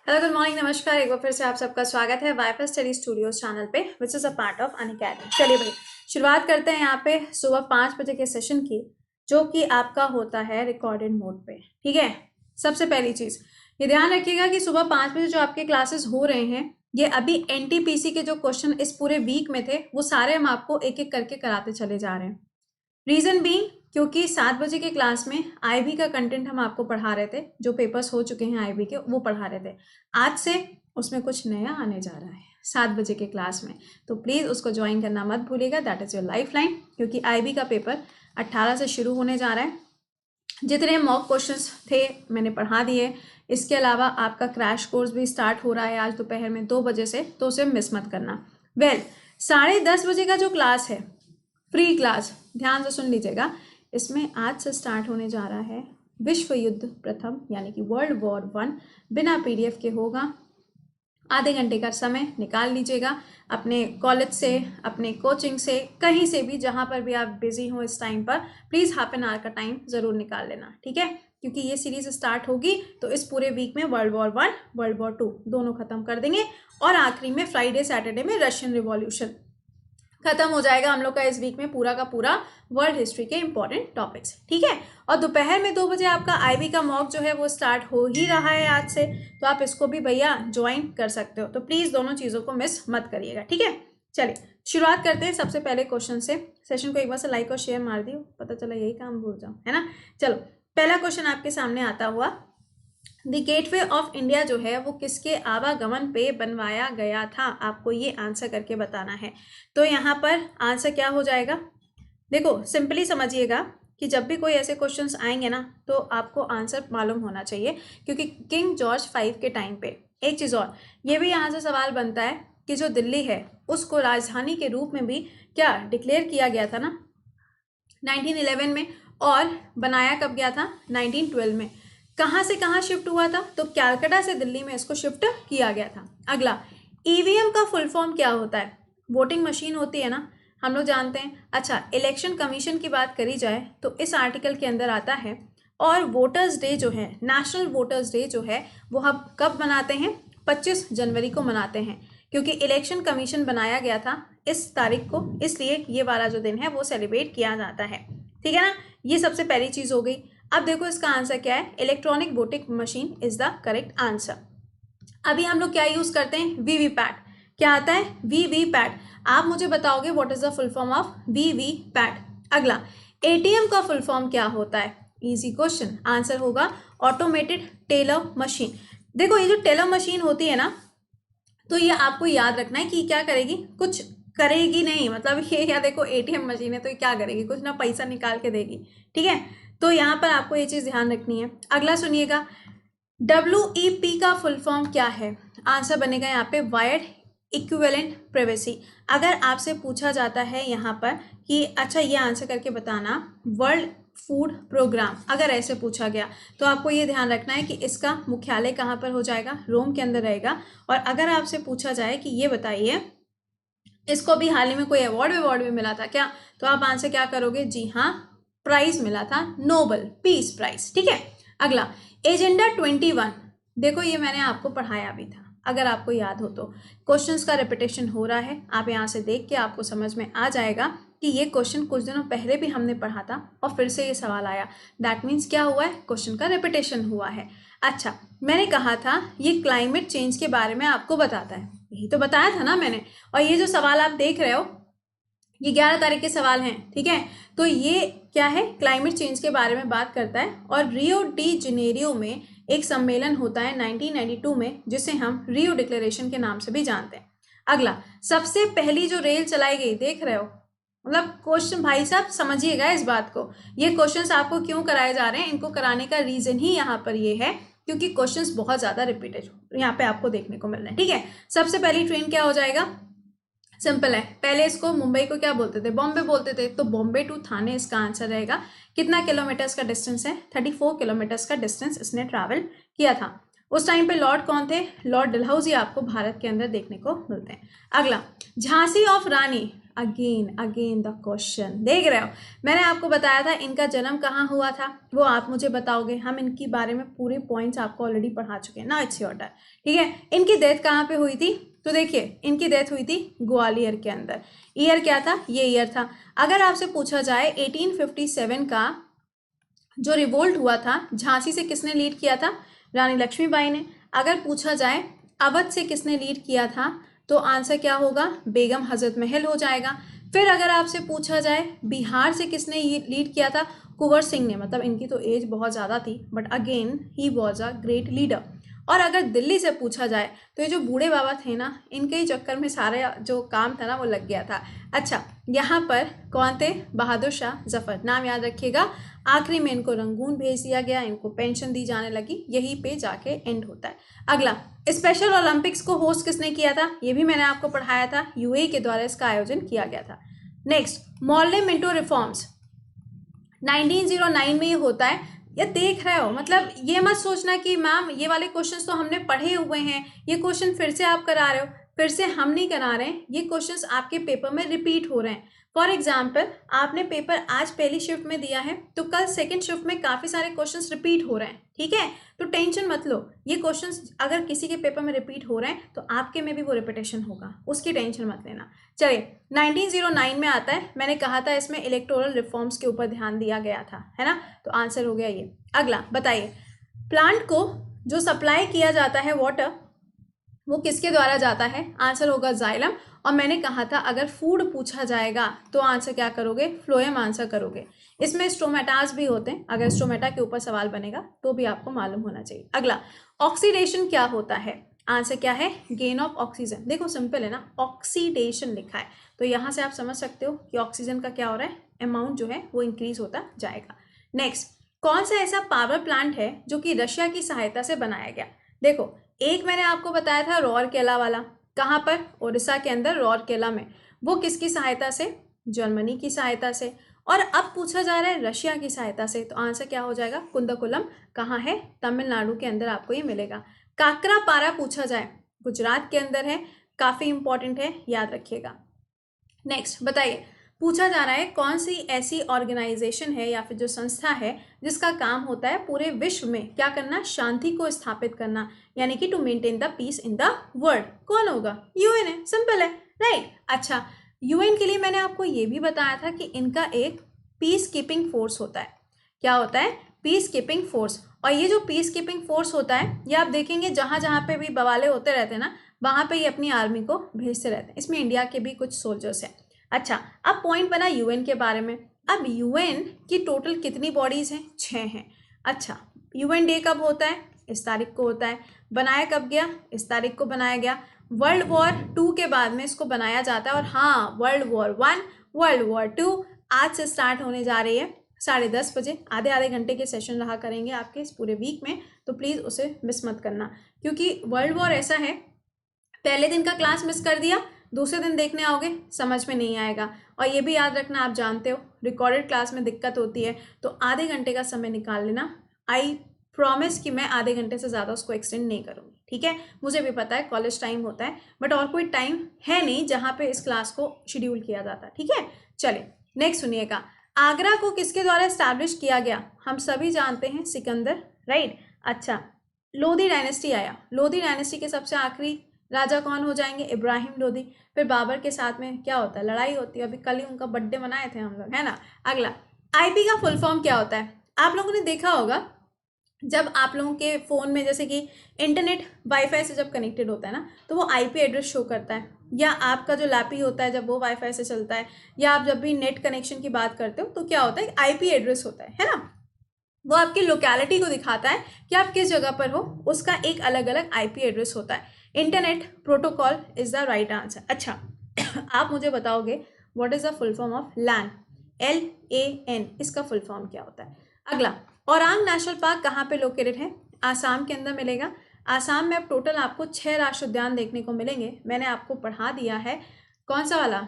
Hello, good morning, नमस्कार। एक बार फिर से आप सबका स्वागत है वाईफाई स्टडी स्टूडियोज चैनल पे, which is a part of Unacademy. चलिए भाई, शुरुआत करते हैं यहाँ पे सुबह 5 बजे के सेशन की, जो कि आपका होता है रिकॉर्डेड मोड पे। ठीक है, सबसे पहली चीज़ ये ध्यान रखिएगा कि सुबह 5 बजे जो आपके क्लासेस हो रहे हैं, ये अभी एनटीपीसी के जो क्वेश्चन इस पूरे वीक में थे, वो सारे हम आपको एक एक करके कराते चले जा रहे हैं। रीजन बीइंग, क्योंकि 7 बजे के क्लास में आईबी का कंटेंट हम आपको पढ़ा रहे थे, जो पेपर्स हो चुके हैं आईबी के वो पढ़ा रहे थे। आज से उसमें कुछ नया आने जा रहा है 7 बजे के क्लास में, तो प्लीज़ उसको ज्वाइन करना मत भूलिएगा। That is your life line, क्योंकि आईबी का पेपर 18 से शुरू होने जा रहा है। जितने मॉक क्वेश्चंस थे मैंने पढ़ा दिए। इसके अलावा आपका क्रैश कोर्स भी स्टार्ट हो रहा है आज दोपहर में 2 बजे से, तो उसे मिस मत करना। 10:30 बजे का जो क्लास है, फ्री क्लास, ध्यान से सुन लीजिएगा। इसमें आज से स्टार्ट होने जा रहा है विश्व युद्ध प्रथम, यानी कि वर्ल्ड वॉर 1, बिना पीडीएफ के होगा। आधे घंटे का समय निकाल लीजिएगा अपने कॉलेज से, अपने कोचिंग से, कहीं से भी, जहाँ पर भी आप बिजी हो इस टाइम पर, प्लीज़ हाफ एन आवर का टाइम ज़रूर निकाल लेना। ठीक है, क्योंकि ये सीरीज स्टार्ट होगी तो इस पूरे वीक में वर्ल्ड वॉर 1, वर्ल्ड वॉर 2 दोनों खत्म कर देंगे, और आखिरी में फ्राइडे सैटरडे में रशियन रिवॉल्यूशन खत्म हो जाएगा हम लोग का इस वीक में पूरा का पूरा वर्ल्ड हिस्ट्री के इंपॉर्टेंट टॉपिक्स। ठीक है, और दोपहर में 2 बजे आपका आईबी का मॉक जो है वो स्टार्ट हो ही रहा है आज से, तो आप इसको भी भैया ज्वाइन कर सकते हो। तो प्लीज़ दोनों चीज़ों को मिस मत करिएगा। ठीक है, चलिए शुरुआत करते हैं सबसे पहले क्वेश्चन से। सेशन को एक बार से लाइक और शेयर मार दियो, पता चला यही काम भूल जाओ, है ना। चलो, पहला क्वेश्चन आपके सामने आता हुआ, द गेटवे ऑफ इंडिया जो है वो किसके आवागमन पे बनवाया गया था, आपको ये आंसर करके बताना है। तो यहाँ पर आंसर क्या हो जाएगा, देखो सिंपली समझिएगा कि जब भी कोई ऐसे क्वेश्चंस आएंगे ना, तो आपको आंसर मालूम होना चाहिए, क्योंकि किंग जॉर्ज 5 के टाइम पे। एक चीज़ और, ये भी यहाँ से सवाल बनता है कि जो दिल्ली है उसको राजधानी के रूप में भी क्या डिक्लेयर किया गया था ना 1911 में, और बनाया कब गया था 1912 में। कहाँ से कहाँ शिफ्ट हुआ था, तो कैलकाटा से दिल्ली में इसको शिफ्ट किया गया था। अगला, ईवीएम का फुल फॉर्म क्या होता है, वोटिंग मशीन होती है ना, हम लोग जानते हैं। अच्छा, इलेक्शन कमीशन की बात करी जाए तो इस आर्टिकल के अंदर आता है, और वोटर्स डे जो है, नेशनल वोटर्स डे जो है, वो हम कब मनाते हैं, 25 जनवरी को मनाते हैं, क्योंकि इलेक्शन कमीशन बनाया गया था इस तारीख को, इसलिए ये वाला जो दिन है वो सेलिब्रेट किया जाता है। ठीक है ना, ये सबसे पहली चीज़ हो गई। अब देखो इसका आंसर क्या है, electronic voting machine is the correct answer. अभी हम लोग क्या यूज़ करते हैं, वीवीपैट। क्या आता है, वीवीपैट। आप मुझे बताओगे what is the full form of VVPAT. अगला, एटीएम का फुल फॉर्म क्या होता है, इजी क्वेश्चन, आंसर होगा ऑटोमेटेड टेलर मशीन। देखो ये जो टेलर मशीन होती है ना, तो ये आपको याद रखना है कि क्या करेगी, कुछ करेगी नहीं, मतलब ये क्या, देखो एटीएम मशीन है तो ये क्या करेगी, कुछ ना पैसा निकाल के देगी। ठीक है, तो यहाँ पर आपको ये चीज़ ध्यान रखनी है। अगला सुनिएगा, WEP का फुल फॉर्म क्या है, आंसर बनेगा यहाँ पे वायर्ड इक्विवेलेंट प्राइवेसी। अगर आपसे पूछा जाता है यहाँ पर कि अच्छा ये आंसर करके बताना वर्ल्ड फूड प्रोग्राम, अगर ऐसे पूछा गया तो आपको ये ध्यान रखना है कि इसका मुख्यालय कहाँ पर हो जाएगा, रोम के अंदर रहेगा। और अगर आपसे पूछा जाए कि ये बताइए इसको भी हाल ही में कोई अवार्ड भी मिला था क्या, तो आप आंसर क्या करोगे, जी हाँ, प्राइज मिला था, नोबल पीस प्राइज। ठीक है, अगला, एजेंडा 21, देखो ये मैंने आपको पढ़ाया भी था, अगर आपको याद हो तो। क्वेश्चंस का रिपीटेशन हो रहा है, आप यहाँ से देख के आपको समझ में आ जाएगा कि ये क्वेश्चन कुछ दिनों पहले भी हमने पढ़ा था और फिर से ये सवाल आया। दैट मीन्स क्या हुआ है, क्वेश्चन का रिपीटेशन हुआ है। अच्छा, मैंने कहा था ये क्लाइमेट चेंज के बारे में आपको बताता है, यही तो बताया था ना मैंने। और ये जो सवाल आप देख रहे हो ये 11 तारीख के सवाल हैं। ठीक है, तो ये क्या है, क्लाइमेट चेंज के बारे में बात करता है। और रियो डी जनेरियो में एक सम्मेलन होता है 1992 में, जिसे हम रियो डिक्लेरेशन के नाम से भी जानते हैं। अगला, सबसे पहली जो रेल चलाई गई, देख रहे हो, मतलब क्वेश्चन भाई साहब समझिएगा इस बात को, ये क्वेश्चंस आपको क्यों कराए जा रहे हैं, इनको कराने का रीजन ही यहाँ पर ये है क्योंकि क्वेश्चंस बहुत ज्यादा रिपीटेड यहाँ पे आपको देखने को मिल रहे हैं। ठीक है, सबसे पहली ट्रेन क्या हो जाएगा, सिंपल है, पहले इसको मुंबई को क्या बोलते थे, बॉम्बे बोलते थे, तो बॉम्बे टू थाने इसका आंसर रहेगा। कितना किलोमीटर्स का डिस्टेंस है, 34 किलोमीटर्स का डिस्टेंस इसने ट्रैवल किया था। उस टाइम पे लॉर्ड कौन थे, लॉर्ड डलहौजी आपको भारत के अंदर देखने को मिलते हैं। अगला, Jhansi of Rani, again the question देख रहे हो। मैंने आपको बताया था इनका जन्म कहाँ हुआ था, वो आप मुझे बताओगे। हम इनके बारे में पूरे पॉइंट्स आपको ऑलरेडी पढ़ा चुके हैं ना, इट्स योर टर्न। ठीक है, इनकी डेथ कहाँ पे हुई थी, तो देखिए इनकी डेथ हुई थी ग्वालियर के अंदर। ईयर क्या था, ये ईयर था। अगर आपसे पूछा जाए 1857 का जो रिवोल्ट हुआ था, झांसी से किसने लीड किया था, रानी लक्ष्मीबाई ने। अगर पूछा जाए अवध से किसने लीड किया था, तो आंसर क्या होगा, बेगम हजरत महल हो जाएगा। फिर अगर आपसे पूछा जाए बिहार से किसने लीड किया था, कुंवर सिंह ने। मतलब इनकी तो एज बहुत ज़्यादा थी, but again he was a great leader. और अगर दिल्ली से पूछा जाए तो ये जो बूढ़े बाबा थे ना, इनके ही चक्कर में सारा जो काम था ना वो लग गया था। अच्छा, यहाँ पर कौन थे, बहादुर शाह जफर, नाम याद रखिएगा। आखिरी में इनको रंगून भेज दिया गया, इनको पेंशन दी जाने लगी, यहीं पे जाके एंड होता है। अगला, स्पेशल ओलंपिक्स को होस्ट किसने किया था, ये भी मैंने आपको पढ़ाया था, यूएई के द्वारा इसका आयोजन किया गया था। नेक्स्ट, मॉर्ले मिंटो रिफॉर्म्स 1909 में ये होता है। ये देख रहे हो, मतलब ये मत सोचना कि मैम ये वाले क्वेश्चंस तो हमने पढ़े हुए हैं, ये क्वेश्चन फिर से आप करा रहे हो। फिर से हम नहीं करा रहे हैं, ये क्वेश्चंस आपके पेपर में रिपीट हो रहे हैं। फॉर एग्जाम्पल, आपने पेपर आज पहली शिफ्ट में दिया है, तो कल सेकंड शिफ्ट में काफ़ी सारे क्वेश्चंस रिपीट हो रहे हैं। ठीक है, तो टेंशन मत लो, ये क्वेश्चंस अगर किसी के पेपर में रिपीट हो रहे हैं तो आपके में भी वो रिपीटेशन होगा, उसकी टेंशन मत लेना। चलिए, 1909 में आता है, मैंने कहा था इसमें इलेक्टोरल रिफॉर्म्स के ऊपर ध्यान दिया गया था, है ना, तो आंसर हो गया ये। अगला बताइए, प्लांट को जो सप्लाई किया जाता है वाटर, वो किसके द्वारा जाता है, आंसर होगा जाइलम। और मैंने कहा था अगर फूड पूछा जाएगा तो आंसर क्या करोगे, फ्लोएम आंसर करोगे। इसमें स्टोमेटास भी होते हैं, अगर स्टोमेटा के ऊपर सवाल बनेगा तो भी आपको मालूम होना चाहिए। अगला, ऑक्सीडेशन क्या होता है, आंसर क्या है, गेन ऑफ ऑक्सीजन। देखो सिंपल है ना, ऑक्सीडेशन लिखा है, तो यहाँ से आप समझ सकते हो कि ऑक्सीजन का क्या हो रहा है, अमाउंट जो है वो इंक्रीज होता जाएगा। नेक्स्ट, कौन सा ऐसा पावर प्लांट है जो कि रशिया की सहायता से बनाया गया। देखो, एक मैंने आपको बताया था रौरकेला वाला, कहाँ पर, उड़ीसा के अंदर रौरकेला में, वो किसकी सहायता से, जर्मनी की सहायता से। और अब पूछा जा रहा है रशिया की सहायता से, तो आंसर क्या हो जाएगा, कुंदकुलम, कहाँ है, तमिलनाडु के अंदर आपको ये मिलेगा। काकरापारा पूछा जाए, गुजरात के अंदर है, काफ़ी इंपॉर्टेंट है, याद रखिएगा। नेक्स्ट बताइए, पूछा जा रहा है कौन सी ऐसी ऑर्गेनाइजेशन है या फिर जो संस्था है जिसका काम होता है पूरे विश्व में क्या करना, शांति को स्थापित करना, यानी कि to maintain the peace in the world. कौन होगा, यूएन है, सिंपल है, राइट। अच्छा, यूएन के लिए मैंने आपको ये भी बताया था कि इनका एक पीस कीपिंग फोर्स होता है। क्या होता है, पीस कीपिंग फोर्स। और ये जो पीस कीपिंग फोर्स होता है, ये आप देखेंगे जहाँ जहाँ पे भी बवाले होते रहते हैं ना, वहाँ पे ये अपनी आर्मी को भेजते रहते हैं। इसमें इंडिया के भी कुछ सोल्जर्स हैं। अच्छा, अब पॉइंट बना यूएन के बारे में। अब यूएन की टोटल कितनी बॉडीज़ हैं, 6 हैं। अच्छा, यूएन डे कब होता है, इस तारीख को होता है। बनाया कब गया, इस तारीख को बनाया गया। वर्ल्ड वॉर 2 के बाद में इसको बनाया जाता है। और हाँ, वर्ल्ड वॉर 1, वर्ल्ड वॉर 2 आज से स्टार्ट होने जा रही है 10:30 बजे। आधे घंटे के सेशन रहा करेंगे आपके इस पूरे वीक में, तो प्लीज़ उसे मिस मत करना, क्योंकि वर्ल्ड वॉर ऐसा है, पहले दिन का क्लास मिस कर दिया, दूसरे दिन देखने आओगे समझ में नहीं आएगा। और ये भी याद रखना, आप जानते हो रिकॉर्डेड क्लास में दिक्कत होती है, तो आधे घंटे का समय निकाल लेना। आई प्रॉमिस कि मैं आधे घंटे से ज़्यादा उसको एक्सटेंड नहीं करूँगी, ठीक है। मुझे भी पता है कॉलेज टाइम होता है, बट और कोई टाइम है नहीं जहाँ पे इस क्लास को शेड्यूल किया जाता है, ठीक है। चलिए नेक्स्ट सुनिएगा, आगरा को किसके द्वारा इस्टेब्लिश किया गया, हम सभी जानते हैं सिकंदर, राइट। अच्छा, लोधी डायनेस्टी आया, लोधी डायनेस्टी के सबसे आखिरी राजा कौन हो जाएंगे, इब्राहिम लोधी। फिर बाबर के साथ में क्या होता है, लड़ाई होती है, अभी कल ही उनका बर्थडे मनाए थे हम लोग, है ना। अगला, आईपी का फुल फॉर्म क्या होता है, आप लोगों ने देखा होगा जब आप लोगों के फ़ोन में जैसे कि इंटरनेट वाईफाई से जब कनेक्टेड होता है ना, तो वो आईपी एड्रेस शो करता है, या आपका जो लैपी होता है जब वो वाईफाई से चलता है, या आप जब भी नेट कनेक्शन की बात करते हो तो क्या होता है, आईपी एड्रेस होता है ना। वो आपकी लोकेलिटी को दिखाता है कि आप किस जगह पर हो, उसका एक अलग अलग आईपी एड्रेस होता है। Internet protocol is the right answer. अच्छा, आप मुझे बताओगे what is the full form of LAN, LAN, इसका फुल फॉर्म क्या होता है। अगला, औरांग नेशनल पार्क कहाँ पे लोकेटेड है, आसाम के अंदर मिलेगा। आसाम में अब टोटल आपको 6 राष्ट्रीय उद्यान देखने को मिलेंगे, मैंने आपको पढ़ा दिया है। कौन सा वाला,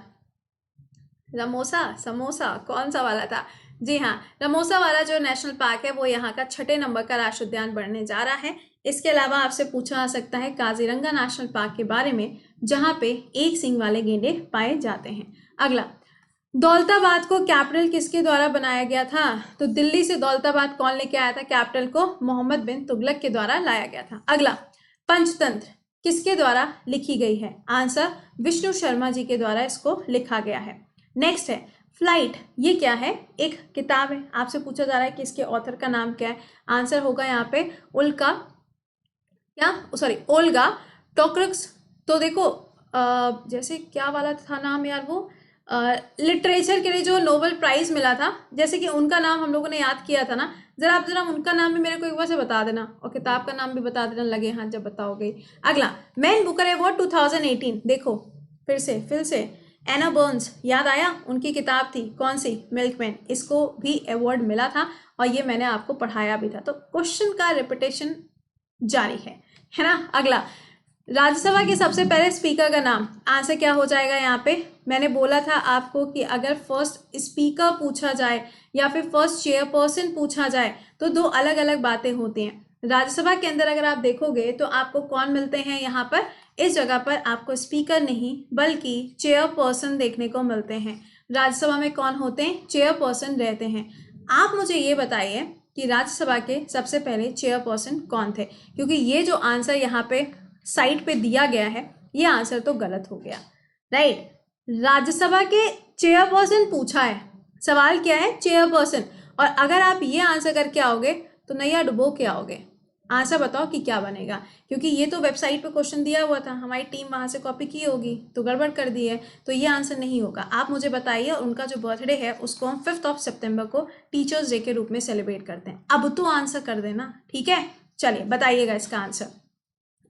रमोसा समोसा, कौन सा वाला था, जी हाँ, रमोसा वाला जो नेशनल पार्क है वो यहाँ का 6ठे नंबर का राष्ट्रीय उद्यान बनने जा रहा है। इसके अलावा आपसे पूछा जा सकता है काजीरंगा नेशनल पार्क के बारे में, जहाँ पे एक सींग वाले गेंडे पाए जाते हैं। अगला, दौलताबाद को कैपिटल किसके द्वारा बनाया गया था? तो दिल्ली से दौलताबाद कौन लेके आया था कैपिटल को? मोहम्मद बिन तुगलक के द्वारा लाया गया था। अगला, पंचतंत्र किसके द्वारा लिखी गई है? आंसर, विष्णु शर्मा जी के द्वारा इसको लिखा गया है। नेक्स्ट है फ्लाइट, ये क्या है? एक किताब है। आपसे पूछा जा रहा है कि इसके ऑथर का नाम क्या है? आंसर होगा यहाँ पे ओल्गा टोकरक्स। तो देखो जैसे क्या वाला था नाम यार, वो लिटरेचर के लिए जो नोबेल प्राइज मिला था, जैसे कि उनका नाम हम लोगों ने याद किया था ना, जरा उनका नाम भी मेरे को एक बार से बता देना और किताब का नाम भी बता देना लगे हाथ जब बताओगे। अगला, मैन बुकर अवार्ड 2018, देखो फिर से एना बर्न्स, याद आया? उनकी किताब थी कौन सी? मिल्कमैन। इसको भी अवार्ड मिला था और ये मैंने आपको पढ़ाया भी था। तो क्वेश्चन का रिपीटेशन जारी है ना। अगला, राज्यसभा के सबसे पहले स्पीकर का नाम? आंसर क्या हो जाएगा यहाँ पे? मैंने बोला था आपको कि अगर फर्स्ट स्पीकर पूछा जाए या फिर फर्स्ट चेयरपर्सन पूछा जाए तो दो अलग अलग बातें होती हैं। राज्यसभा के अंदर अगर आप देखोगे तो आपको कौन मिलते हैं यहाँ पर? इस जगह पर आपको स्पीकर नहीं बल्कि चेयरपर्सन देखने को मिलते हैं। राज्यसभा में कौन होते हैं? चेयरपर्सन रहते हैं। आप मुझे ये बताइए कि राज्यसभा के सबसे पहले चेयरपर्सन कौन थे? क्योंकि ये जो आंसर यहाँ पे साइट पे दिया गया है ये आंसर तो गलत हो गया, राइट। राज्यसभा के चेयरपर्सन पूछा है, सवाल क्या है? चेयरपर्सन। और अगर आप ये आंसर करके आओगे तो नैया डुबो के आओगे। आंसर बताओ कि क्या बनेगा, क्योंकि ये तो वेबसाइट पे क्वेश्चन दिया हुआ था, हमारी टीम वहाँ से कॉपी की होगी तो गड़बड़ कर दी है, तो ये आंसर नहीं होगा। आप मुझे बताइए। और उनका जो बर्थडे है उसको हम 5 सितंबर को टीचर्स डे के रूप में सेलिब्रेट करते हैं। अब तो आंसर कर देना, ठीक है? चलिए बताइएगा इसका आंसर।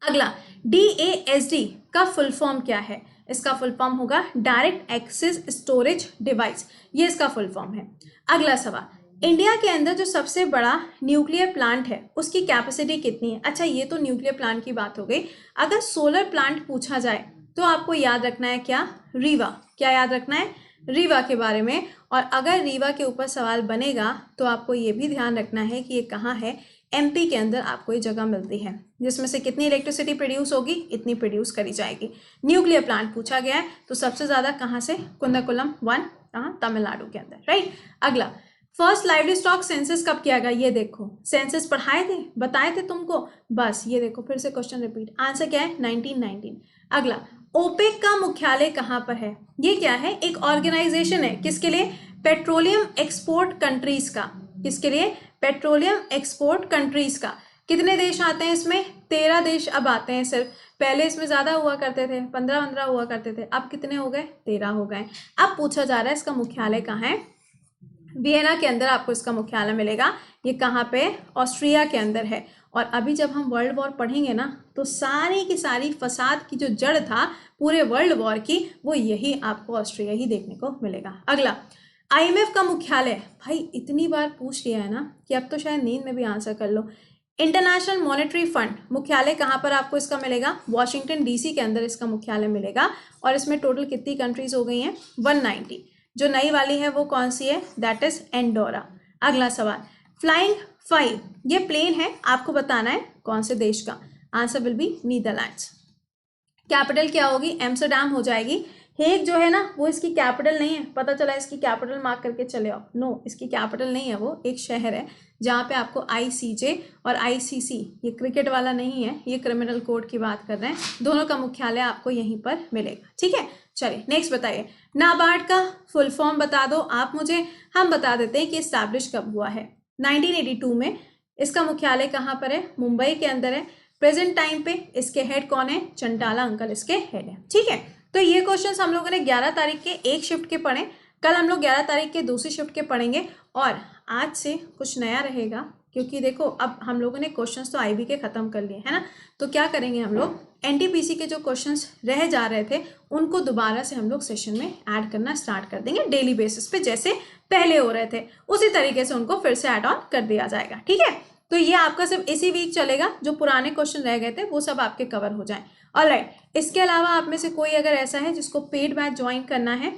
अगला, DASD का फुल फॉर्म क्या है? इसका फुल फॉर्म होगा डायरेक्ट एक्सेस स्टोरेज डिवाइस, ये इसका फुल फॉर्म है। अगला सवाल, इंडिया के अंदर जो सबसे बड़ा न्यूक्लियर प्लांट है उसकी कैपेसिटी कितनी है? अच्छा, ये तो न्यूक्लियर प्लांट की बात हो गई। अगर सोलर प्लांट पूछा जाए तो आपको याद रखना है क्या? रीवा। क्या याद रखना है? रीवा के बारे में। और अगर रीवा के ऊपर सवाल बनेगा तो आपको ये भी ध्यान रखना है कि ये कहाँ है। MP के अंदर आपको ये जगह मिलती है जिसमें से कितनी इलेक्ट्रिसिटी प्रोड्यूस होगी, इतनी प्रोड्यूस करी जाएगी। न्यूक्लियर प्लांट पूछा गया है तो सबसे ज़्यादा कहाँ से? कुन्नकुलम 1, कहाँ? तमिलनाडु के अंदर, राइट। अगला, फर्स्ट लाइवली स्टॉक सेंसस कब किया गया? ये देखो, सेंसस पढ़ाए थे, बताए थे तुमको, बस ये देखो फिर से क्वेश्चन रिपीट। आंसर क्या है? 1919। अगला, ओपेक का मुख्यालय कहाँ पर है? ये क्या है? एक ऑर्गेनाइजेशन है, किसके लिए? पेट्रोलियम एक्सपोर्ट कंट्रीज का। किसके लिए? पेट्रोलियम एक्सपोर्ट कंट्रीज का। कितने देश आते हैं इसमें? 13 देश अब आते हैं सिर्फ। पहले इसमें ज़्यादा हुआ करते थे, 15 हुआ करते थे, अब कितने हो गए? 13 हो गए। अब पूछा जा रहा है इसका मुख्यालय कहाँ है? वियना के अंदर आपको इसका मुख्यालय मिलेगा। ये कहाँ पे? ऑस्ट्रिया के अंदर है। और अभी जब हम वर्ल्ड वॉर पढ़ेंगे ना तो सारी की सारी फसाद की जो जड़ था पूरे वर्ल्ड वॉर की, वो यही आपको ऑस्ट्रिया ही देखने को मिलेगा। अगला, IMF का मुख्यालय, भाई इतनी बार पूछ लिया है ना कि अब तो शायद नींद में भी आंसर कर लो। इंटरनेशनल मॉनेटरी फंड मुख्यालय कहाँ पर आपको इसका मिलेगा? वॉशिंगटन DC के अंदर इसका मुख्यालय मिलेगा। और इसमें टोटल कितनी कंट्रीज हो गई हैं? 190। जो नई वाली है वो कौन सी है? That is Andorra. अगला सवाल, फ्लाइंग 5 ये प्लेन है, आपको बताना है कौन से देश का। Answer will be Netherlands. Capital क्या होगी? एम्स्टरडैम हो जाएगी। हेग जो है ना वो इसकी कैपिटल नहीं है, पता चला इसकी कैपिटल मार्क करके चले आओ। नो, इसकी कैपिटल नहीं है, वो एक शहर है जहाँ पे आपको ICJ और ICC, ये क्रिकेट वाला नहीं है, ये क्रिमिनल कोड की बात कर रहे हैं, दोनों का मुख्यालय आपको यहीं पर मिलेगा, ठीक है। चलिए नेक्स्ट बताइए, नाबार्ड का फुल फॉर्म बता दो आप मुझे। हम बता देते हैं कि इस्टेब्लिश कब हुआ है। 1982 में। इसका मुख्यालय कहाँ पर है? मुंबई के अंदर है। प्रेजेंट टाइम पे इसके हेड कौन है? चंटाला अंकल इसके हेड है, ठीक है। तो ये क्वेश्चंस हम लोगों ने 11 तारीख के एक शिफ्ट के पढ़े, कल हम लोग 11 तारीख के दूसरी शिफ्ट के पढ़ेंगे। और आज से कुछ नया रहेगा, क्योंकि देखो अब हम लोगों ने क्वेश्चंस तो IB के ख़त्म कर लिए है ना, तो क्या करेंगे हम लोग, NTPC के जो क्वेश्चंस रह जा रहे थे उनको दोबारा से हम लोग सेशन में ऐड करना स्टार्ट कर देंगे डेली बेसिस पे, जैसे पहले हो रहे थे उसी तरीके से उनको फिर से ऐड ऑन कर दिया जाएगा, ठीक है। तो ये आपका सिर्फ इसी वीक चलेगा, जो पुराने क्वेश्चन रह गए थे वो सब आपके कवर हो जाएं। ऑलराइट, इसके अलावा आप में से कोई अगर ऐसा है जिसको पेड बैच ज्वाइन करना है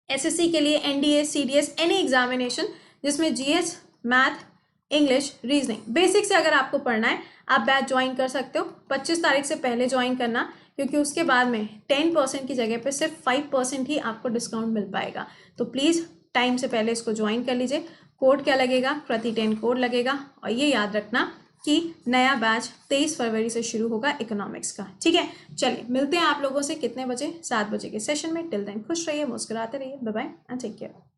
SSC के लिए, NDA, CDS, एनी एग्जामिनेशन जिसमें GS, math, English, reasoning basic से अगर आपको पढ़ना है, आप बैच ज्वाइन कर सकते हो। 25 तारीख से पहले ज्वाइन करना, क्योंकि उसके बाद में 10% की जगह पे सिर्फ 5% ही आपको डिस्काउंट मिल पाएगा। तो प्लीज़ टाइम से पहले इसको ज्वाइन कर लीजिए। कोड क्या लगेगा? प्रति 10 कोड लगेगा। और ये याद रखना कि नया बैच 23 फरवरी से शुरू होगा इकोनॉमिक्स का। ठीक है, चलिए मिलते हैं आप लोगों से कितने बजे? 7 बजे के सेशन में। टिल देन खुश रहिए, मुस्कुराते रहिए। Bye bye and take care.